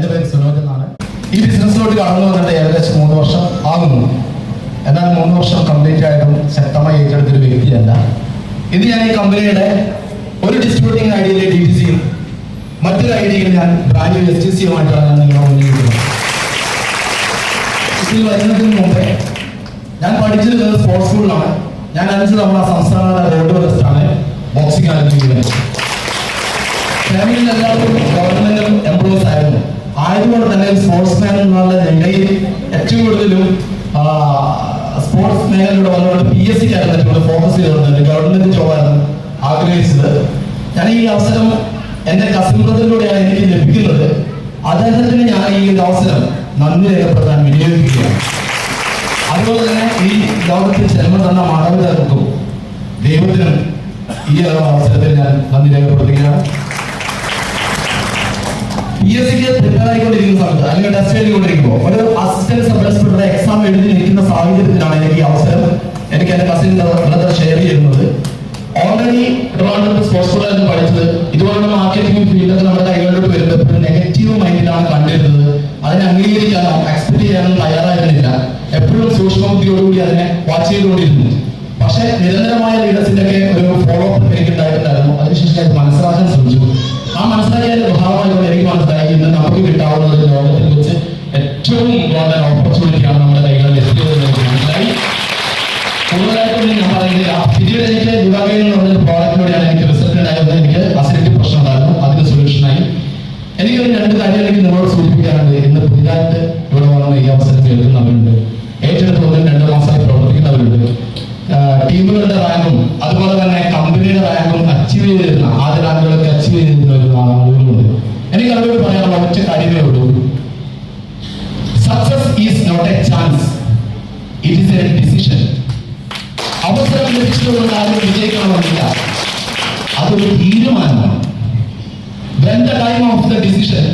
എൻ്റെ പേര് സുനോജ് എന്നാണ്. ഈ ബിസിനസ്സിലോട്ട് കടന്നു വന്നിട്ട് ഏകദേശം 3 വർഷം ആകുന്നു. എന്നാൽ 3 വർഷം കംപ്ലീറ്റ് ആയിട്ടും ശക്തമായി ഏറ്റെടുത്തൊരു വ്യക്തിയല്ല. ഇത് ഞാൻ ഈ കമ്പനിയുടെ ഒരു ഡിസ്ട്രിബ്യൂട്ടിംഗ് ഐഡിയയിലെ DTCയും മറ്റൊരു ഐഡിയയിൽ ഞാൻ ബ്രാൻഡ് STCയുമായിട്ടാണ് ഞാൻ നിങ്ങളെ മുന്നിൽ ഇതിൽ വരുന്നതിന് മുമ്പേ ഞാൻ പഠിച്ചിരുന്നത് സ്പോർട്സ് സ്കൂളിലാണ്. ഞാൻ 5 തവണ സംസ്ഥാന റോഡ് ബെസ്റ്റാണ് ബോക്സിംഗ് ആരംഭിക്കുന്നത്. ഫാമിലിയിൽ എല്ലാവർക്കും ഗവൺമെന്റ് എംപ്ലോയീസ് ആയിരുന്നു. ആയതുകൊണ്ട് തന്നെ സ്പോർട്സ്മാൻ എന്നുള്ള നിലയിൽ ഏറ്റവും കൂടുതലും സ്പോർട്സ് മേഖലയിലൂടെ വന്നുകൊണ്ട് PSC ആയിരുന്നു ഫോക്കസ് ചെയ്തുകൊണ്ട് ഗവൺമെന്റ് ജോബായിരുന്നു ആഗ്രഹിച്ചത്. ഞാൻ ഈ അവസരം എന്റെ കസിൻ ബ്രദറിലൂടെയാണ് എനിക്ക് ലഭിക്കുന്നത്. അദ്ദേഹത്തിന് ഞാൻ ഈ അവസരം നന്ദി രേഖപ്പെടുത്താൻ വിനിയോഗിക്കുകയാണ്. അതുപോലെ തന്നെ ഈ ലോകത്തിൽ ജന്മം തന്ന മാതാപിതാക്കൾക്കും ദൈവത്തിനും ഈ അവസരത്തിൽ ഞാൻ നന്ദി രേഖപ്പെടുത്തുകയാണ്. PSCക്ക് പ്രിപ്പയർ ആയിക്കൊണ്ടിരിക്കുന്ന സമയത്ത് അല്ലെങ്കിൽ ടെസ്റ്റ് എഴുതിക്കൊണ്ടിരിക്കുമ്പോൾ ഒരു അസിസ്റ്റന്റ് സബ് ഇൻസ്പെക്ടറുടെ എക്സാം എഴുതി നിൽക്കുന്ന സാഹചര്യത്തിലാണ് എനിക്ക് ഈ അവസരം എനിക്ക് എന്റെ കസിൻ ബ്രദർ ഷെയർ ചെയ്യുന്നത്. ഓൾറെഡി ട്രിവാൻഡ്രത്ത് സ്പോർട്സ് സ്കൂളിൽ പഠിച്ചത് ഇതുപോലുള്ള മാർക്കറ്റിംഗ് ഫീൽഡൊക്കെ നമ്മുടെ കൈകളിലോട്ട് വരുമ്പോൾ നെഗറ്റീവ് മൈൻഡിലാണ് കണ്ടിരുന്നത്. അതിനെ അംഗീകരിക്കാനോ അക്സെപ്റ്റ് ചെയ്യാനോ തയ്യാറായിരുന്നില്ല. എപ്പോഴും സൂക്ഷ്മബുദ്ധിയോടുകൂടി അതിനെ വാച്ച് ചെയ്തുകൊണ്ടിരുന്നു. പക്ഷെ നിരന്തരമായ ലീഡേഴ്സിന്റെ ഒക്കെ ഒരു ഫോളോ അപ്പ് എനിക്ക് ഉണ്ടായിട്ടുണ്ടായിരുന്നു. അതിനുശേഷം അത് മനസ്സിലാക്കാൻ ശ്രമിച്ചു. ആ മനസ്സിലാക്കിയതിന്റെ ഭാഗമായിക്കൊണ്ട് എനിക്ക് മനസ്സിലായി ഇന്ന് നമുക്ക് കിട്ടാവുന്നത് ലോകത്തിൽ വെച്ച് ഏറ്റവും ഇമ്പോർട്ടന്റ് ഓപ്പർച്യൂണിറ്റിയാണ് നമ്മുടെ കൈകളിൽ എത്തിയത് എനിക്ക് മനസ്സിലായി. കൂടുതലായിട്ടും ഞാൻ പറയുന്നില്ല. പിന്നീട് എനിക്ക് യുവാഗയിൽ എന്ന് പറഞ്ഞൊരു പ്രോഡക്റ്റിലൂടെയാണ് എനിക്ക് റിസൾട്ട് ഉണ്ടായിരുന്നത്. എനിക്ക് അസിഡിറ്റി പ്രശ്നം ഉണ്ടായിരുന്നു. അതിന് സൊല്യൂഷനായി. എനിക്കൊരു 2 കാര്യം എനിക്ക് നിങ്ങളോട് സൂചിപ്പിക്കാറുണ്ട്. ഇന്ന് പുതിയതായിട്ട് ഇവിടെ വന്ന ഈ അവസരം കേൾക്കുന്നവരുണ്ട്. ഏറ്റെടുത്ത് 1-2 മാസമായി പ്രവർത്തിക്കുന്നവരുണ്ട്. ടീമുകളുടെ റാങ്കും അതുപോലെ തന്നെ കമ്പനിയുടെ റാങ്കും അച്ചീവ് ചെയ്തിരുന്ന ആദ്യ റാങ്കുകളൊക്കെ അച്ചീവ് ചെയ്തിരുന്ന ഒരു ആളുകളുണ്ട്. എനിക്ക് അവരോട് പറയാനുള്ള ഒറ്റ കാര്യമേ ഉള്ളൂ. Success is not a chance, it is a decision. അവസരം ലഭിച്ചതുകൊണ്ട് ആരും വിജയിക്കണമെന്നില്ല. അതൊരു തീരുമാനമാണ്. When the time of the decision,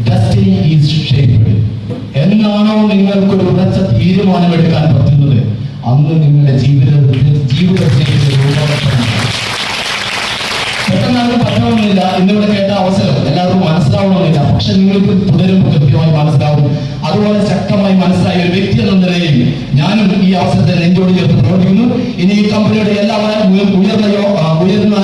destiny is shaped. എന്നാണോ നിങ്ങൾക്കൊരു ഉറച്ച തീരുമാനമെടുക്കാൻ പറ്റുന്നത് അന്ന് നിങ്ങളുടെ ജീവിതത്തിലേക്ക് പെട്ടെന്നാർക്കും പറ്റണമെന്നില്ല. ഇന്നിവിടെ കേട്ട അവസരം എല്ലാവർക്കും മനസ്സിലാവണമെന്നില്ല. പക്ഷെ നിങ്ങൾക്ക് തുടരുമ്പോൾ കൃത്യമായി മനസ്സിലാവും. അതുപോലെ ശക്തമായി മനസ്സിലായ ഒരു വ്യക്തി എന്ന നിലയിൽ ഞാനും ഈ അവസരത്തെ നെഞ്ചോട് ചേർത്ത് പ്രവർത്തിക്കുന്നു. ഇനി ഈ കമ്പനിയുടെ എല്ലാ ഉയർന്ന